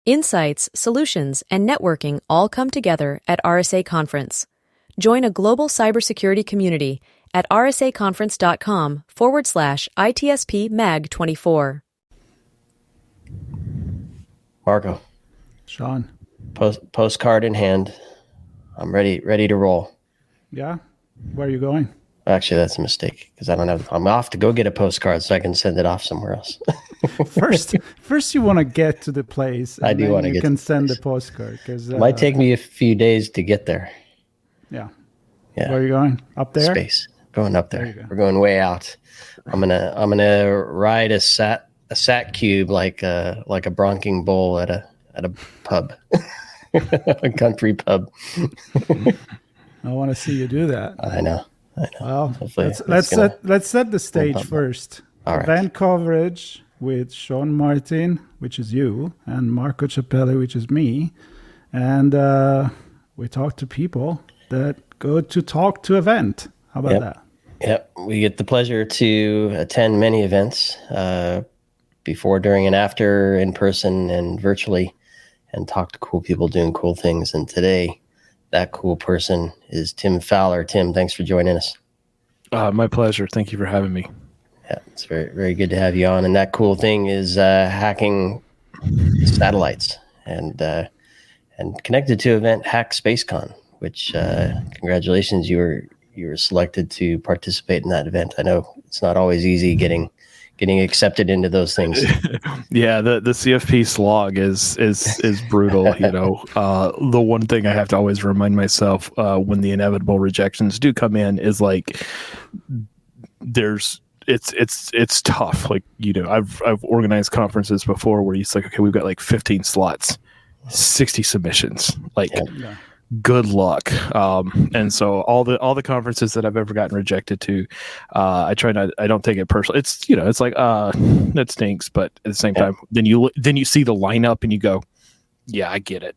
Insights, solutions, and networking all come together at RSA Conference. Join a global cybersecurity community at rsaconference.com/ITSP-MAG24. Marco. Sean. Postcard in hand. I'm ready to roll. Yeah? Where are you going? Actually, that's a mistake because I'm off to go get a postcard so I can send it off somewhere else. First you want to get to the place. And I do want to get. You can send the postcard because it might take me a few days to get there. Yeah. Yeah. Where are you going? Up there? Space. Going up there. We're going way out. I'm gonna ride a sat cube like a bronking bull at a pub, a country pub. I want to see you do that. I know. Well, let's set the stage first. All right. Event coverage with Sean Martin, which is you, and Marco Ciappelli, which is me, and we talk to people that go to talk to event. How about that? Yep. We get the pleasure to attend many events before, during, and after, in person and virtually, and talk to cool people doing cool things. And today, that cool person is Tim Fowler. Tim, thanks for joining us. My pleasure. Thank you for having me. Yeah, it's very, very good to have you on. And that cool thing is hacking satellites and connected to event Hack SpaceCon, which congratulations, you were selected to participate in that event. I know it's not always easy getting accepted into those things. Yeah, the CFP slog is brutal. You know, the one thing I have to always remind myself when the inevitable rejections do come in is like, it's tough. Like, you know, I've organized conferences before where it's like, okay, we've got like 15 slots, 60 submissions. Like, good luck. And so all the conferences that I've ever gotten rejected to, I don't take it personally. It's, you know, it's like, that stinks. But at the same time, then you see the lineup and you go, yeah, I get it.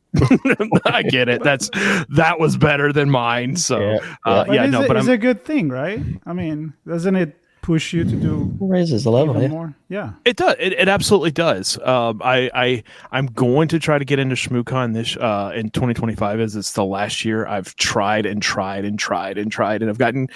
I get it. That was better than mine. So it's a good thing, right? I mean, doesn't it push you to do raises the level more? Yeah, it does. It absolutely does. I'm going to try to get into ShmooCon this in 2025, as it's the last year. I've tried and I've gotten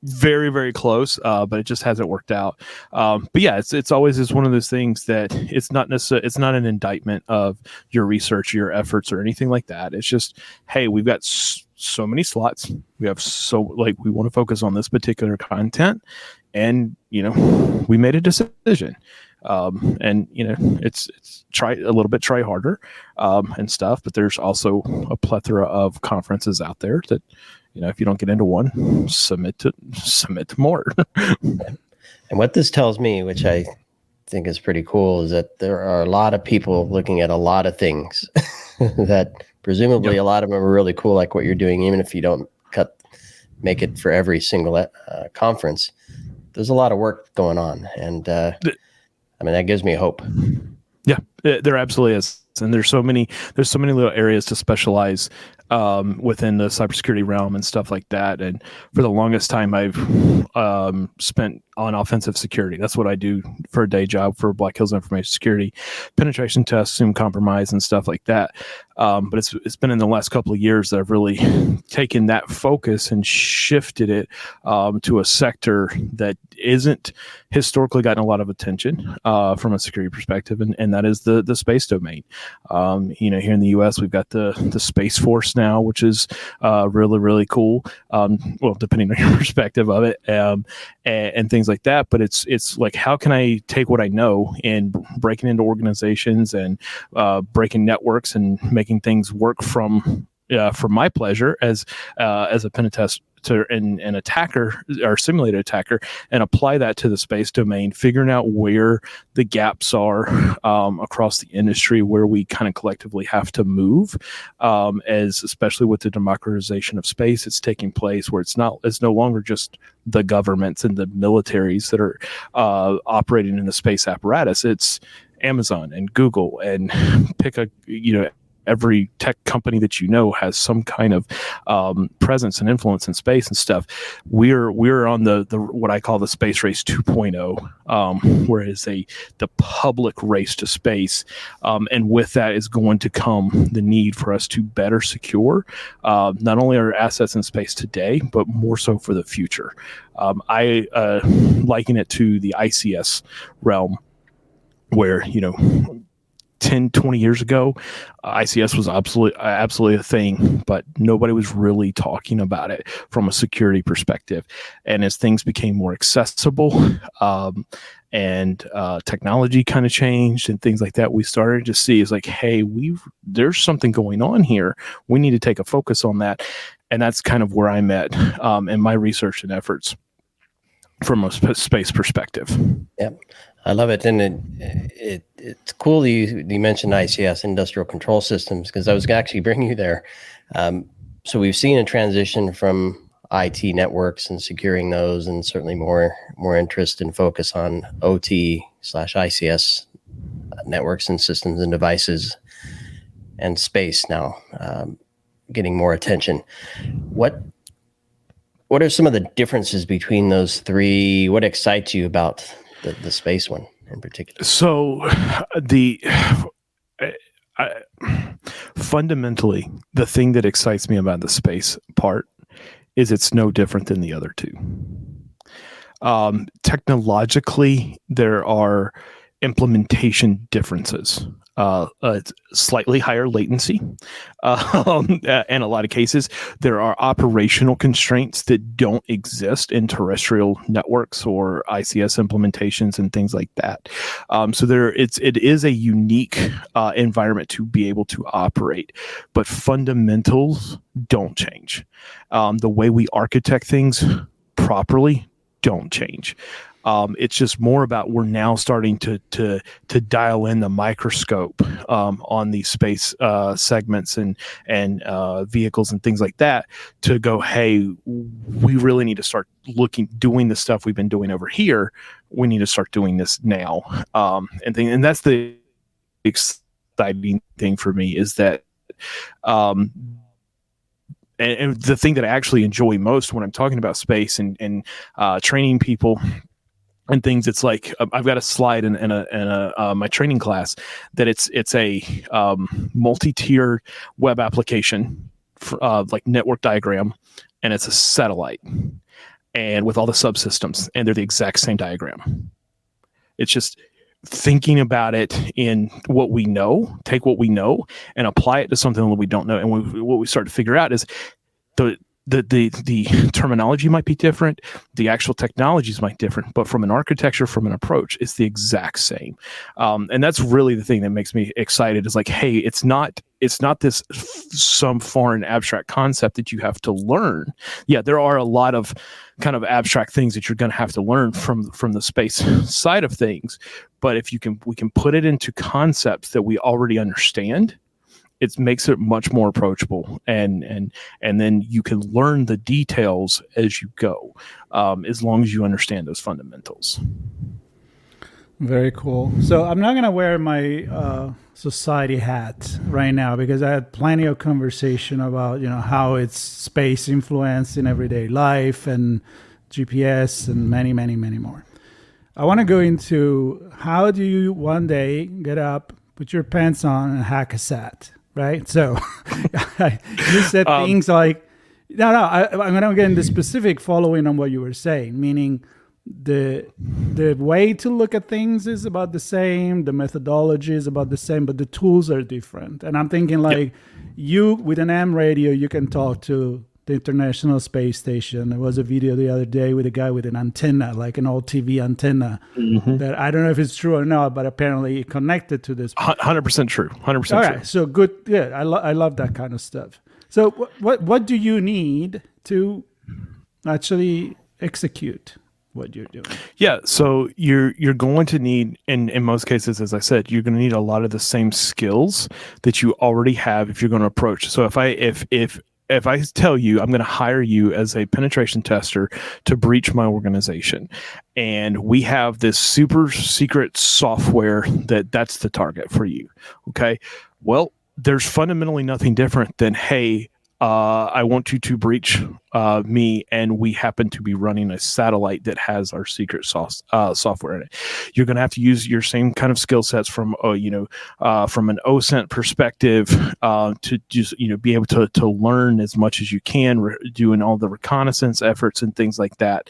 very, very close, but it just hasn't worked out. But yeah, it's always one of those things that it's not an indictment of your research, your efforts, or anything like that. It's just, hey, we've got so many slots. We want to focus on this particular content. And, you know, we made a decision, and, you know, it's try harder, and stuff, but there's also a plethora of conferences out there that, you know, if you don't get into one, submit to more. And what this tells me, which I think is pretty cool, is that there are a lot of people looking at a lot of things that presumably a lot of them are really cool, like what you're doing, even if you don't make it for every single conference. There's a lot of work going on, and I mean, that gives me hope. Yeah, there absolutely is, and there's so many little areas to specialize within the cybersecurity realm and stuff like that. And for the longest time, I've spent on offensive security. That's what I do for a day job for Black Hills Information Security, penetration tests, assume compromise, and stuff like that. But it's been in the last couple of years that I've really taken that focus and shifted it to a sector that isn't historically gotten a lot of attention from a security perspective, and that is the space domain. You know, here in the U.S., we've got the Space Force now, which is really, really cool. Well, depending on your perspective of it, and things like that. But it's like, how can I take what I know and breaking into organizations and breaking networks and making things work from my pleasure as a pen tester and an attacker or simulated attacker, and apply that to the space domain, figuring out where the gaps are across the industry, where we kind of collectively have to move, as especially with the democratization of space, it's taking place where it's no longer just the governments and the militaries that are operating in the space apparatus. It's Amazon and Google, and pick every tech company that you know has some kind of presence and influence in space and stuff. We're on the what I call the space race 2.0, where it is the public race to space, and with that is going to come the need for us to better secure not only our assets in space today, but more so for the future. I liken it to the ICS realm, where 10, 20 years ago, ICS was absolutely a thing, but nobody was really talking about it from a security perspective. And as things became more accessible, and technology kind of changed and things like that, we started to see is like, hey, there's something going on here. We need to take a focus on that. And that's kind of where I'm at in my research and efforts from a space perspective. Yep. I love it. And it's cool that you mentioned ICS, industrial control systems, because I was actually bringing you there. So we've seen a transition from IT networks and securing those, and certainly more interest and focus on OT/ICS networks and systems and devices, and space now getting more attention. What are some of the differences between those three? What excites you about the space one in particular? So fundamentally, the thing that excites me about the space part is it's no different than the other two. Technologically, there are implementation differences. Slightly higher latency. In a lot of cases, there are operational constraints that don't exist in terrestrial networks or ICS implementations and things like that. So it is a unique environment to be able to operate, but fundamentals don't change. The way we architect things properly don't change. It's just more about we're now starting to dial in the microscope on these space segments and vehicles and things like that to go, hey, we really need to start doing the stuff we've been doing over here. We need to start doing this now. And that's the exciting thing for me is that and the thing that I actually enjoy most when I'm talking about space and training people and things, it's like I've got a slide in my training class that it's a multi-tier web application for, like network diagram, and it's a satellite and with all the subsystems, and they're the exact same diagram. It's just thinking about it in what we know, take what we know and apply it to something that we don't know. And what we start to figure out is the terminology might be different, the actual technologies might be different, but from an architecture, from an approach, it's the exact same. And that's really the thing that makes me excited is like, hey, it's not this some foreign abstract concept that you have to learn. Yeah, there are a lot of kind of abstract things that you're going to have to learn from the space side of things. But if we can put it into concepts that we already understand, it makes it much more approachable, and then you can learn the details as you go, as long as you understand those fundamentals. Very cool. So I'm not going to wear my society hat right now because I had plenty of conversation about how it's space influence in everyday life and GPS and many, many, many more. I want to go into how do you one day get up, put your pants on, and hack a sat. Right. So you said things like, I'm going to get into specific following on what you were saying, meaning the way to look at things is about the same. The methodology is about the same, but the tools are different. And I'm thinking like you with an AM radio, you can talk to the International Space Station. There was a video the other day with a guy with an antenna, like an old TV antenna, that I don't know if it's true or not, but apparently it connected to this. 100% true. 100% true. All right, so good. Yeah, I love that kind of stuff. So what do you need to actually execute what you're doing? Yeah, so you're going to need, in most cases, as I said, you're going to need a lot of the same skills that you already have if you're going to approach. So if I tell you I'm going to hire you as a penetration tester to breach my organization, and we have this super secret software that's the target for you, okay? Well, there's fundamentally nothing different than, hey, I want you to breach me, and we happen to be running a satellite that has our secret software in it. You're going to have to use your same kind of skill sets from an OSINT perspective to just be able to learn as much as you can, doing all the reconnaissance efforts and things like that.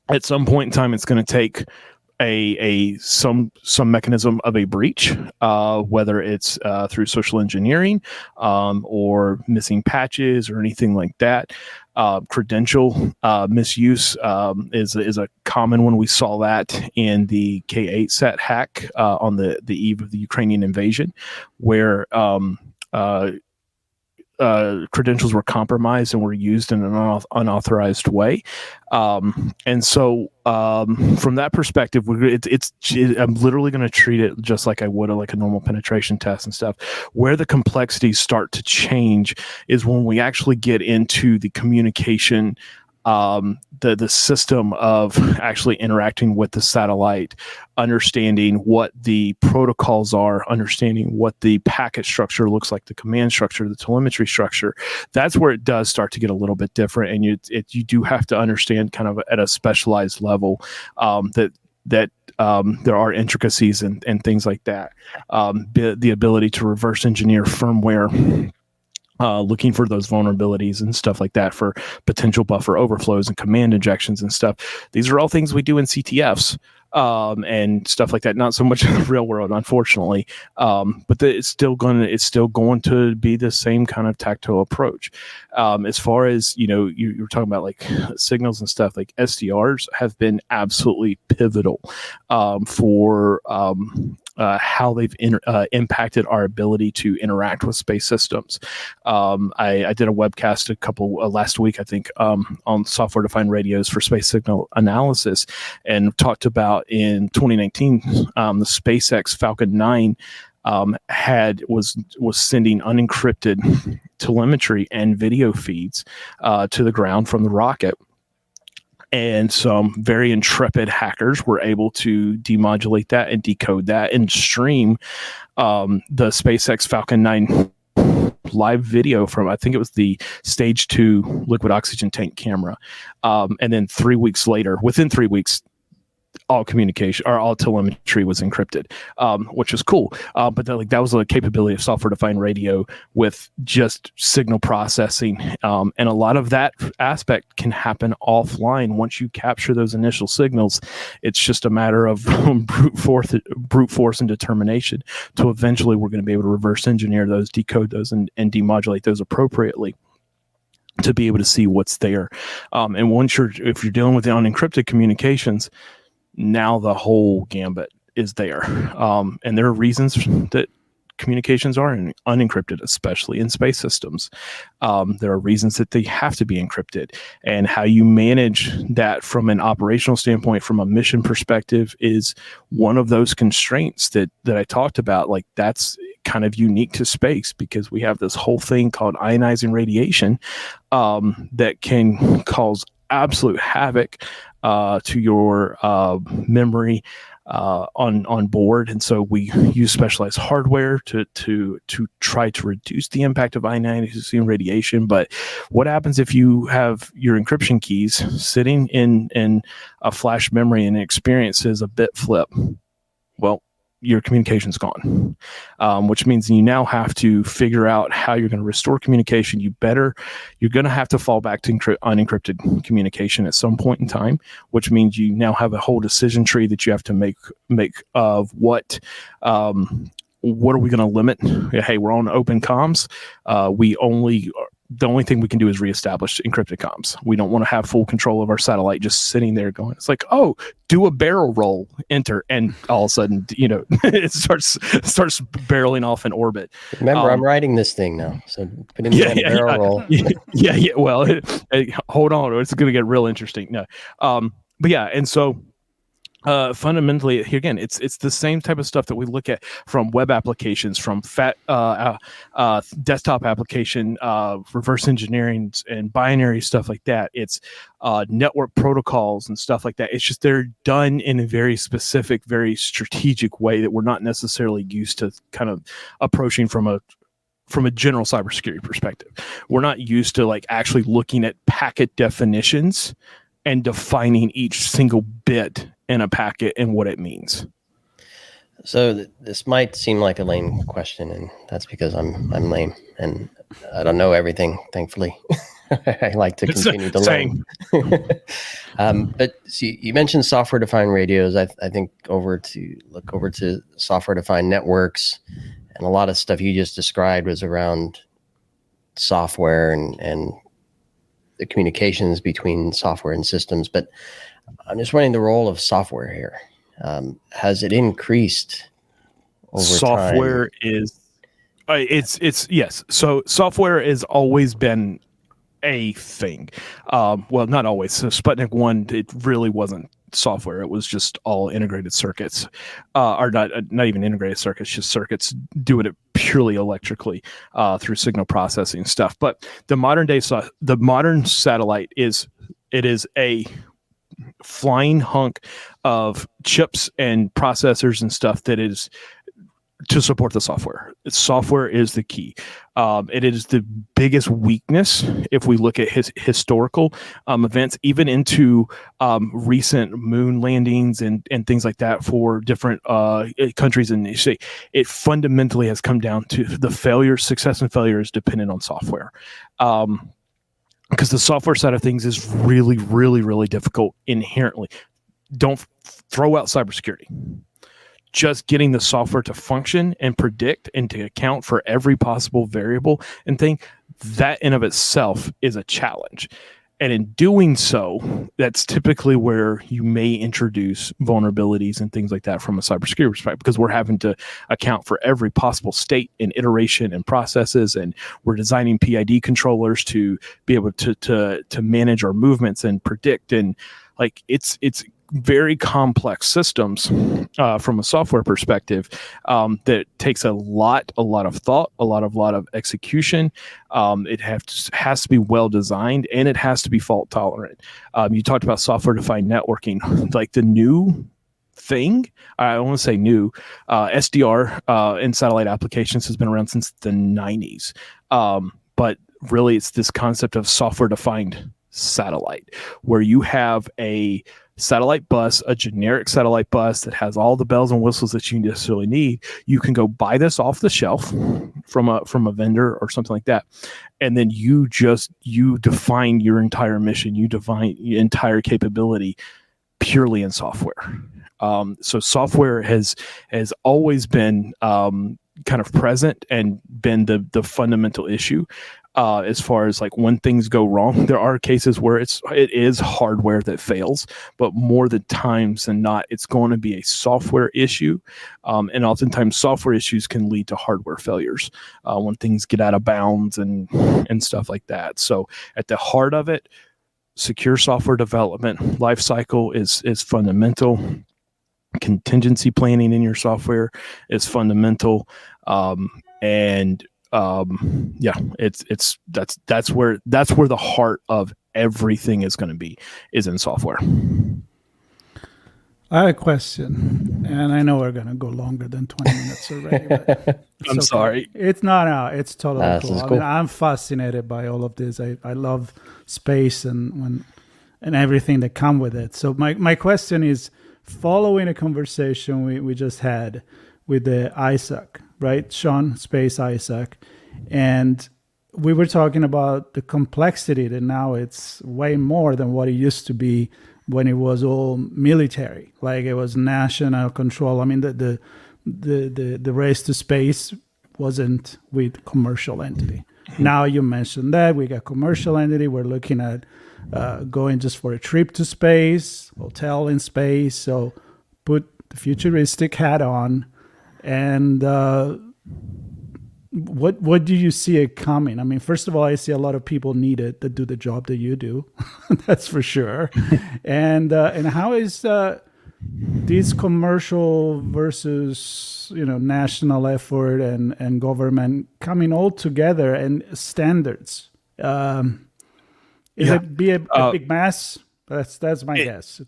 At some point in time, it's going to take some mechanism of a breach, whether it's through social engineering or missing patches or anything like that. Credential misuse is a common one. We saw that in the K8 sat hack on the eve of the Ukrainian invasion, where credentials were compromised and were used in an unauthorized way. And so from that perspective, I'm literally going to treat it just like I would like a normal penetration test and stuff. Where the complexities start to change is when we actually get into the communication, the system of actually interacting with the satellite, understanding what the protocols are, understanding what the packet structure looks like, the command structure, the telemetry structure. That's where it does start to get a little bit different, and you do have to understand kind of at a specialized level that there are intricacies and things like that. The ability to reverse engineer firmware, looking for those vulnerabilities and stuff like that for potential buffer overflows and command injections and stuff. These are all things we do in CTFs and stuff like that. Not so much in the real world, unfortunately, but it's still going to be the same kind of tactile approach. As far as you were talking about like signals and stuff, like SDRs have been absolutely pivotal for how they've impacted our ability to interact with space systems. I did a webcast last week, I think, on software-defined radios for space signal analysis, and talked about in 2019 the SpaceX Falcon 9 was sending unencrypted telemetry and video feeds to the ground from the rocket. And some very intrepid hackers were able to demodulate that and decode that and stream the SpaceX Falcon 9 live video from, I think it was the stage 2 liquid oxygen tank camera. And then 3 weeks later, within 3 weeks, all communication or all telemetry was encrypted, which is cool. But that was a capability of software-defined radio with just signal processing. And a lot of that aspect can happen offline once you capture those initial signals. It's just a matter of brute force and determination to eventually we're going to be able to reverse engineer those, decode those, and demodulate those appropriately to be able to see what's there. And if you're dealing with the unencrypted communications, now the whole gambit is there. And there are reasons that communications are unencrypted, especially in space systems. There are reasons that they have to be encrypted. And how you manage that from an operational standpoint, from a mission perspective, is one of those constraints that I talked about. Like, that's kind of unique to space because we have this whole thing called ionizing radiation that can cause absolute havoc to your memory on board, and so we use specialized hardware to try to reduce the impact of ionizing radiation. But what happens if you have your encryption keys sitting in a flash memory and it experiences a bit flip? Well, your communication's gone, which means you now have to figure out how you're going to restore communication. You're going to have to fall back to unencrypted communication at some point in time, which means you now have a whole decision tree that you have to make of what are we going to limit? Hey, we're on open comms. The only thing we can do is reestablish encrypted comms. We don't want to have full control of our satellite just sitting there going, it's like, oh, do a barrel roll, enter, and all of a sudden, it starts barreling off in orbit. Remember, I'm writing this thing now, so put in the barrel roll. Yeah. Well, hold on, it's going to get real interesting. No, but yeah, and so Fundamentally, again, it's the same type of stuff that we look at from web applications, from desktop application, reverse engineering, and binary stuff like that. It's network protocols and stuff like that. It's just they're done in a very specific, very strategic way that we're not necessarily used to kind of approaching from a general cybersecurity perspective. We're not used to like actually looking at packet definitions and defining each single bit in a packet and what it means. So this might seem like a lame question, and that's because I'm lame and I don't know everything, thankfully. I like to continue to learn. But see, you mentioned software-defined radios. I think look over to software-defined networks, and a lot of stuff you just described was around software and the communications between software and systems. But I'm just wondering the role of software here. Has it increased over software time? It's yes. So software has always been a thing. Well, not always. So Sputnik 1, it really wasn't software. It was just all integrated circuits, or not even integrated circuits, just circuits doing it purely electrically through signal processing stuff. But the modern satellite is a flying hunk of chips and processors and stuff that is to support the software. Software is the key. It is the biggest weakness if we look at historical events, even into recent moon landings and things like that for different countries. And it fundamentally has come down to the success and failure is dependent on software. Because the software side of things is really, really, really difficult inherently. Don't throw out cybersecurity. Just getting the software to function and predict and to account for every possible variable and thing, that in of itself is a challenge. And in doing so, that's typically where you may introduce vulnerabilities and things like that from a cybersecurity perspective, because we're having to account for every possible state and iteration and processes, and we're designing PID controllers to be able to manage our movements and predict, and like it's very complex systems from a software perspective that takes a lot of thought, a lot of execution. It has to be well designed, and it has to be fault tolerant. You talked about software defined networking, like the new thing. I want to say new. SDR in satellite applications has been around since the 90s. But really, it's this concept of software defined satellite, where you have a satellite bus, a generic satellite bus that has all the bells and whistles that you necessarily need. You can go buy this off the shelf from a vendor or something like that, and then you define your entire mission, you define your entire capability purely in software. So software has always been kind of present and been the fundamental issue. As far as like when things go wrong, there are cases where it is hardware that fails, but more than times than not, it's going to be a software issue. And oftentimes software issues can lead to hardware failures when things get out of bounds and stuff like that. So at the heart of it, secure software development life cycle is fundamental. Contingency planning in your software is fundamental. That's where the heart of everything is going to be, is in software. I have a question, and I know we're going to go longer than 20 minutes already. But I'm sorry. It's not. It's totally cool. Cool. I'm fascinated by all of this. I love space and everything that come with it. So my question is, following a conversation we just had with the Isaac, right? Sean Space Isaac. And we were talking about the complexity that now it's way more than what it used to be when it was all military, like it was national control. I mean, the race to space wasn't with commercial entity. Now you mentioned that we got commercial entity. We're looking at going just for a trip to space, hotel in space. So put the futuristic hat on, and what do you see it coming? I mean, first of all, I see a lot of people needed that do the job that you do. That's for sure. And how is these commercial versus national effort and government coming all together and standards. Is it be a big mess? That's my guess.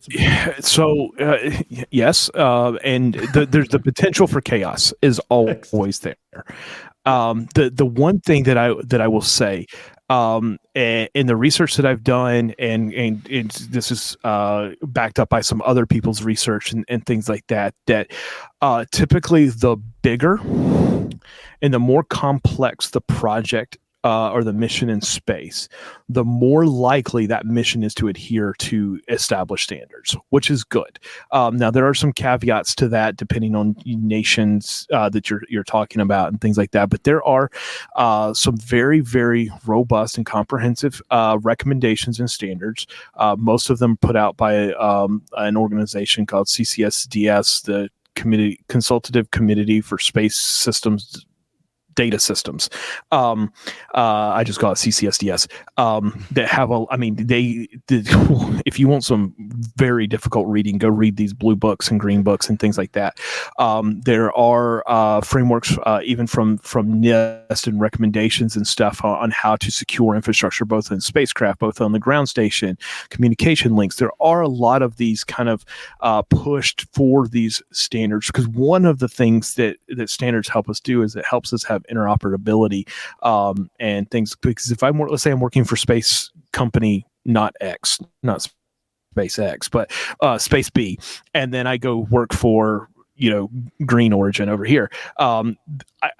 Yes, and there's the potential for chaos is always there. The one thing that I will say, in the research that I've done, and this is backed up by some other people's research and things like that, typically the bigger and the more complex the project or the mission in space, the more likely that mission is to adhere to established standards, which is good. Now, there are some caveats to that, depending on nations that you're talking about and things like that. But there are some very, very robust and comprehensive recommendations and standards. Most of them put out by an organization called CCSDS, the Consultative Committee for Space Systems Data Systems. I just call it CCSDS. That have if you want some very difficult reading, go read these blue books and green books and things like that. There are frameworks, even from NIST, and recommendations and stuff on how to secure infrastructure, both in spacecraft, both on the ground station, communication links. There are a lot of these kind of pushed for these standards, because one of the things that standards help us do is it helps us have interoperability and things. Because if let's say I'm working for space company, not SpaceX, but Space B, and then I go work for Green Origin over here. I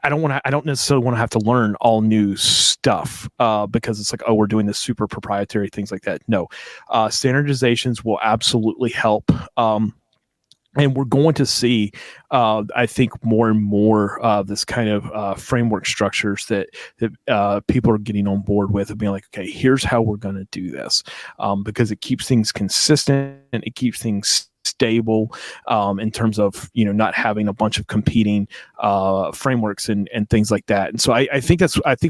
don't necessarily want to have to learn all new stuff because it's like, oh, we're doing this super proprietary things like that. No, standardizations will absolutely help. And we're going to see, I think, more and more this kind of framework structures that people are getting on board with, and being like, okay, here's how we're going to do this, because it keeps things consistent and it keeps things stable in terms of not having a bunch of competing frameworks and things like that. And so I think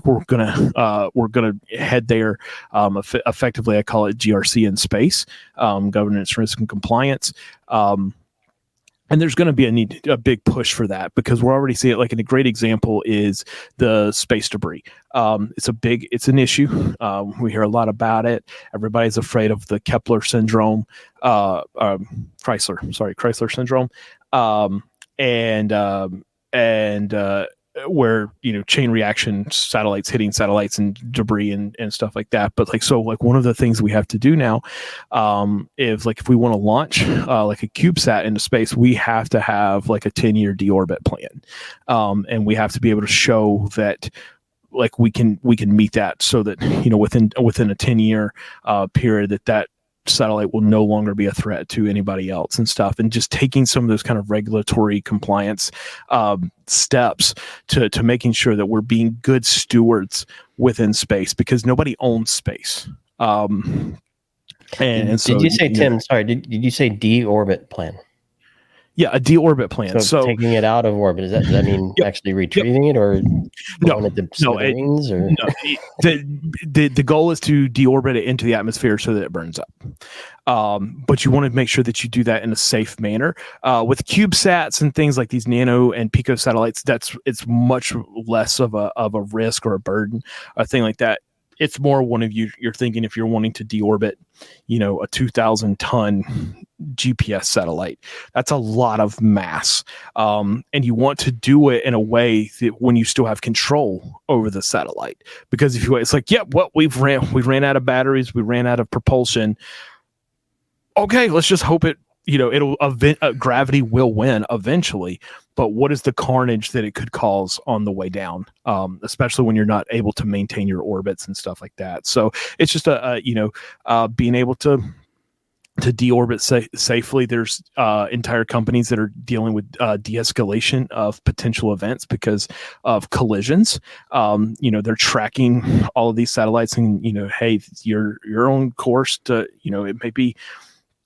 we're gonna head there effectively. I call it GRC in space, governance, risk, and compliance. And there's going to be a big push for that, because we're already seeing it. Like, a great example is the space debris. It's an issue. We hear a lot about it. Everybody's afraid of the Kepler syndrome, Chrysler syndrome, and where chain reaction satellites hitting satellites and debris and stuff like that. But one of the things we have to do now is, if we want to launch like a CubeSat into space, we have to have like a 10-year deorbit plan, and we have to be able to show that we can meet that, so that within a 10-year period that satellite will no longer be a threat to anybody else and stuff. And just taking some of those kind of regulatory compliance steps to making sure that we're being good stewards within space, because nobody owns space. And so, did you say, Tim? Sorry, did you say deorbit plan? Yeah, a deorbit plan. So taking it out of orbit, does that mean actually retrieving it, or blowing it to smithereens? No, the goal is to deorbit it into the atmosphere so that it burns up. But you want to make sure that you do that in a safe manner. With CubeSats and things like these nano and pico satellites, it's much less of a risk or a burden, a thing like that. It's more you're thinking, if you're wanting to deorbit, a 2,000-ton GPS satellite, that's a lot of mass. And you want to do it in a way that when you still have control over the satellite, because it's like, we ran out of batteries, we ran out of propulsion. Okay, let's just hope gravity will win eventually. But what is the carnage that it could cause on the way down, especially when you're not able to maintain your orbits and stuff like that? So it's just being able to deorbit safely. There's entire companies that are dealing with de-escalation of potential events because of collisions. They're tracking all of these satellites, and hey, you're on course to it may be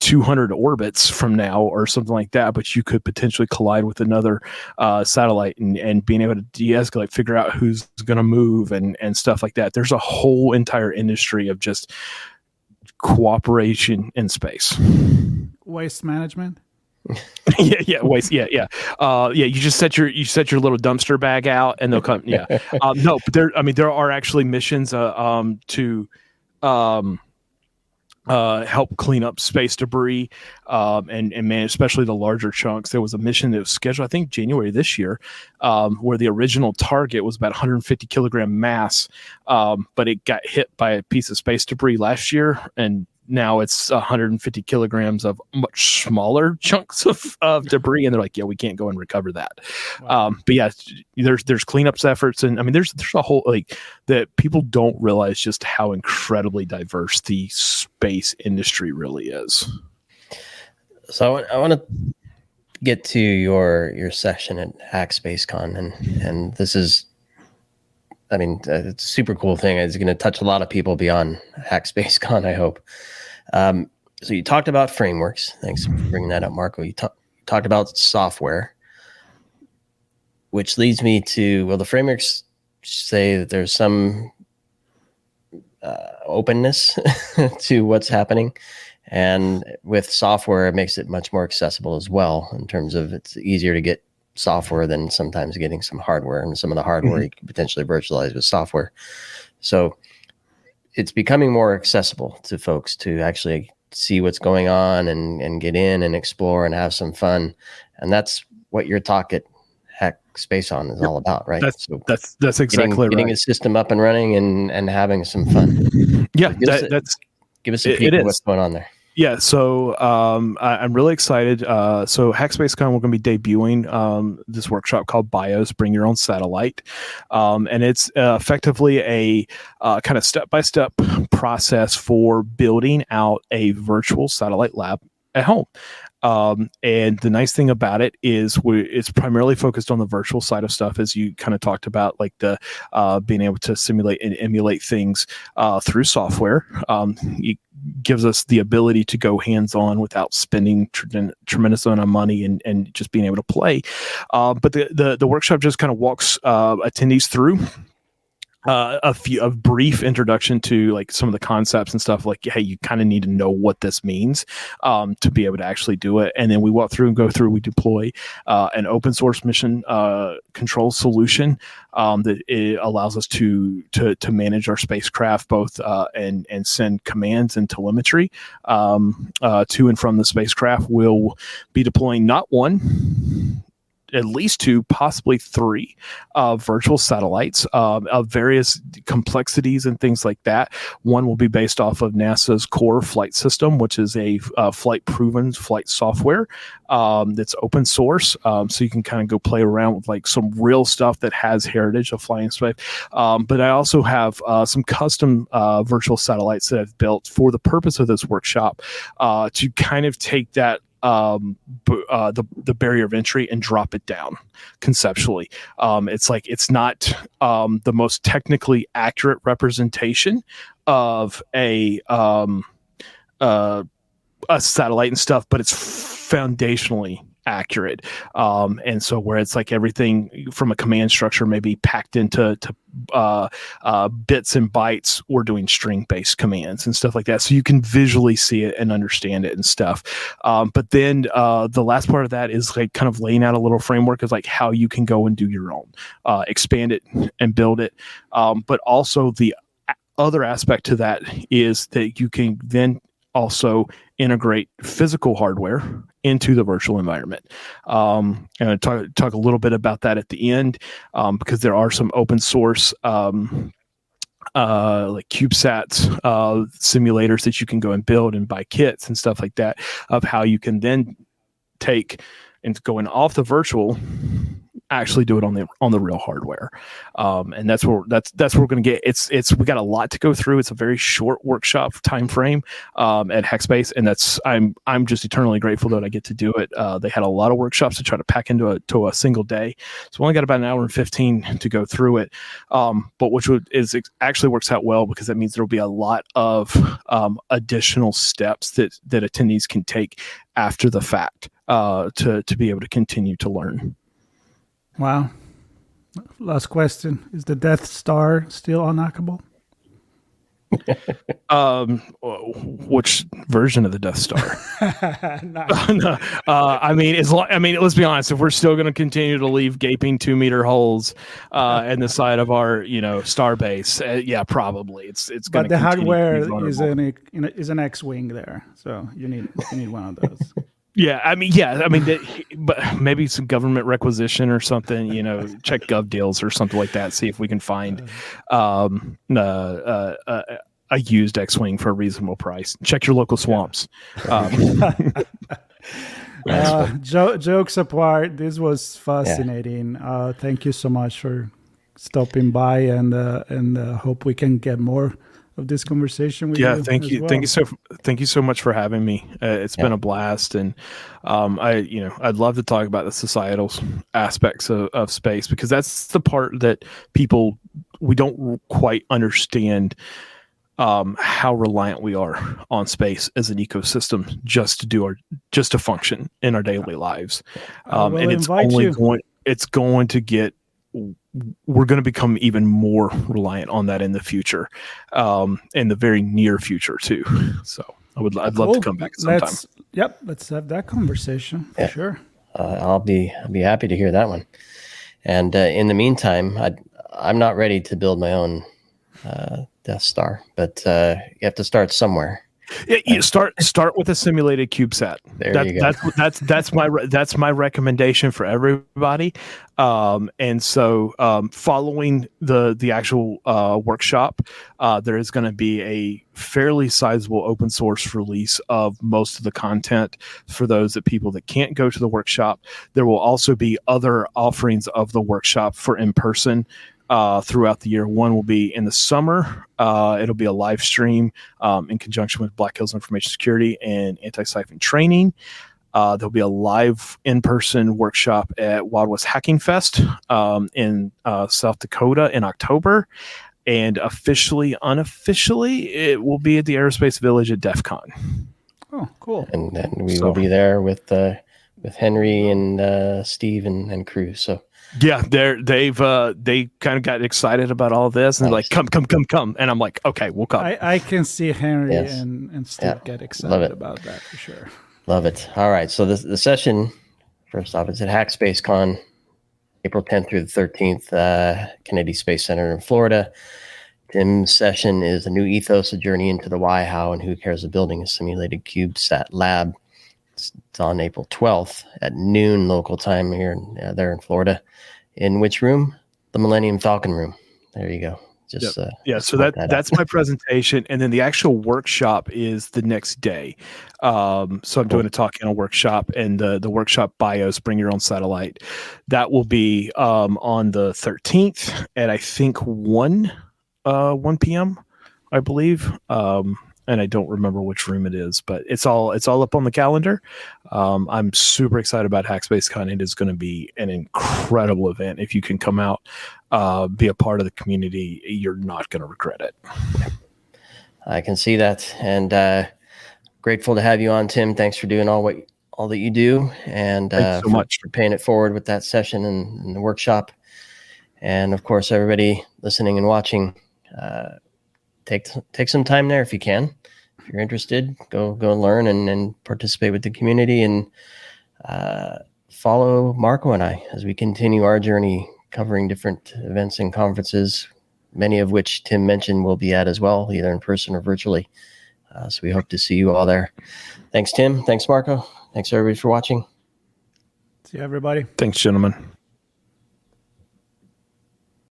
200 orbits from now or something like that, but you could potentially collide with another satellite, and being able to de-escalate, figure out who's going to move and stuff like that. There's a whole entire industry of just cooperation in space. Waste management. You just set your little dumpster bag out, and they'll come. Yeah, no, but there are actually missions to help clean up space debris and manage, especially the larger chunks. There was a mission that was scheduled, I think, January this year, where the original target was about 150 kilogram mass, but it got hit by a piece of space debris last year, and now it's 150 kilograms of much smaller chunks of debris, and they're like, yeah, we can't go and recover that. Wow. But yeah, there's cleanups efforts, and I mean, there's a whole, like, that people don't realize just how incredibly diverse the space industry really is. So I want to get to your session at HackSpaceCon, and this is, I mean, it's a super cool thing. It's going to touch a lot of people beyond HackSpaceCon, I hope. So you talked about frameworks. Thanks for bringing that up, Marco. You talked about software, which leads me to, well, the frameworks say that there's some openness to what's happening. And with software, it makes it much more accessible as well, in terms of it's easier to get software than sometimes getting some hardware, and some of the hardware you can potentially virtualize with software. So it's becoming more accessible to folks to actually see what's going on and get in and explore and have some fun. And that's what your talk at Hack Space On is all about, right? That's exactly right. Getting a system up and running and having some fun. Yeah, so give us a peek at what's going on there. Yeah, so I'm really excited. So HackSpaceCon, we're going to be debuting this workshop called BIOS, Bring Your Own Satellite. And it's effectively a kind of step-by-step process for building out a virtual satellite lab at home. And the nice thing about it is it's primarily focused on the virtual side of stuff, as you kind of talked about, like the being able to simulate and emulate things through software. It gives us the ability to go hands-on without spending tremendous amount of money and just being able to play. But the workshop just kind of walks attendees through a brief introduction to like some of the concepts and stuff, like, hey, you kind of need to know what this means to be able to actually do it. And then we walk through and go through, we deploy an open source mission control solution that it allows us to manage our spacecraft both and send commands and telemetry to and from the spacecraft. We'll be deploying not one, at least 2, possibly 3 virtual satellites of various complexities and things like that. One will be based off of NASA's core flight system, which is a flight-proven flight software that's open source. So you can kind of go play around with like some real stuff that has heritage of flying space. But I also have some custom virtual satellites that I've built for the purpose of this workshop to kind of take that the barrier of entry and drop it down conceptually. It's like, it's not the most technically accurate representation of a satellite and stuff, but it's foundationally accurate. And so where it's like everything from a command structure may be packed into bits and bytes, we're doing string-based commands and stuff like that. So you can visually see it and understand it and stuff. But then the last part of that is like kind of laying out a little framework of like how you can go and do your own, expand it and build it. But also the other aspect to that is that you can then also integrate physical hardware into the virtual environment. And I'll talk a little bit about that at the end, because there are some open source like CubeSats simulators that you can go and build and buy kits and stuff like that, of how you can then take and going off the virtual, actually do it on the real hardware. And that's where we're going to get. We got a lot to go through. It's a very short workshop time frame at Hackspace, and I'm just eternally grateful that I get to do it. They had a lot of workshops to try to pack into a single day, so we only got about an hour and 15 to go through it. But which actually works out well, because that means there will be a lot of additional steps that attendees can take after the fact to be able to continue to learn. Wow. Last question. Is the Death Star still unhackable? Which version of the Death Star? No, let's be honest. If we're still going to continue to leave gaping 2-meter holes in the side of our, star base, yeah, probably it's going to. But the hardware is an X-wing there, so you need one of those. But maybe some government requisition or something. Check Gov deals or something like that. See if we can find a used X-wing for a reasonable price. Check your local swamps. Jokes apart, this was fascinating. Thank you so much for stopping by, and hope we can get more of this conversation with you. Yeah, thank you. Well. Thank you so much for having me. It's been a blast, and I'd love to talk about the societal aspects of space, because that's the part that we don't quite understand. How reliant we are on space as an ecosystem just to function in our daily lives, and we're going to become even more reliant on that in the future, in the very near future too. So I'd love to come back sometime. Let's have that conversation for sure. I'll be happy to hear that one. And in the meantime, I'm not ready to build my own Death Star, but you have to start somewhere. Yeah, you start with a simulated CubeSat. You go. That's my recommendation for everybody. And so following the actual workshop, there is going to be a fairly sizable open source release of most of the content for those people that can't go to the workshop. There will also be other offerings of the workshop for in-person throughout the year. One will be in the summer. It'll be a live stream in conjunction with Black Hills Information Security and anti-siphon training. There'll be a live in-person workshop at Wild West Hacking Fest in South Dakota in October. And unofficially, it will be at the Aerospace Village at DEF CON. Oh, cool. And then we will be there with Henry and Steve and crew. So yeah, they kind of got excited about all this, and they're like, come, and I'm like, okay, we'll come. I can see Henry and Steve get excited about that for sure. Love it. All right, so the session, first off, it's at HackSpaceCon, April 10th through the 13th, Kennedy Space Center in Florida. Tim's session is A New Ethos, A Journey into the Why, How, and Who Cares of Building a Simulated CubeSat Lab. It's on April 12th at noon local time here there in Florida. In which room? The Millennium Falcon room. There you go. So that's my presentation, and then the actual workshop is the next day. So I'm doing a talk in a workshop, and the workshop BIOS, Bring Your Own Satellite, that will be on the 13th at I think 1 p.m. I believe. And I don't remember which room it is, but it's all up on the calendar. I'm super excited about HackSpaceCon. It is going to be an incredible event. If you can come out, be a part of the community, you're not going to regret it. I can see that, and grateful to have you on, Tim. Thanks for doing all that you do, and thanks so much for paying it forward with that session and the workshop. And of course, everybody listening and watching. Take some time there if you can. If you're interested, go and learn and participate with the community, and follow Marco and I as we continue our journey covering different events and conferences, many of which Tim mentioned we'll be at as well, either in person or virtually. So we hope to see you all there. Thanks, Tim. Thanks, Marco. Thanks, everybody, for watching. See you, everybody. Thanks, gentlemen.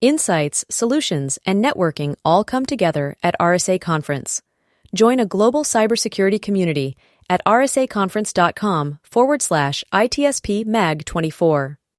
Insights, solutions, and networking all come together at RSA Conference. Join a global cybersecurity community at rsaconference.com/ITSP Mag 24.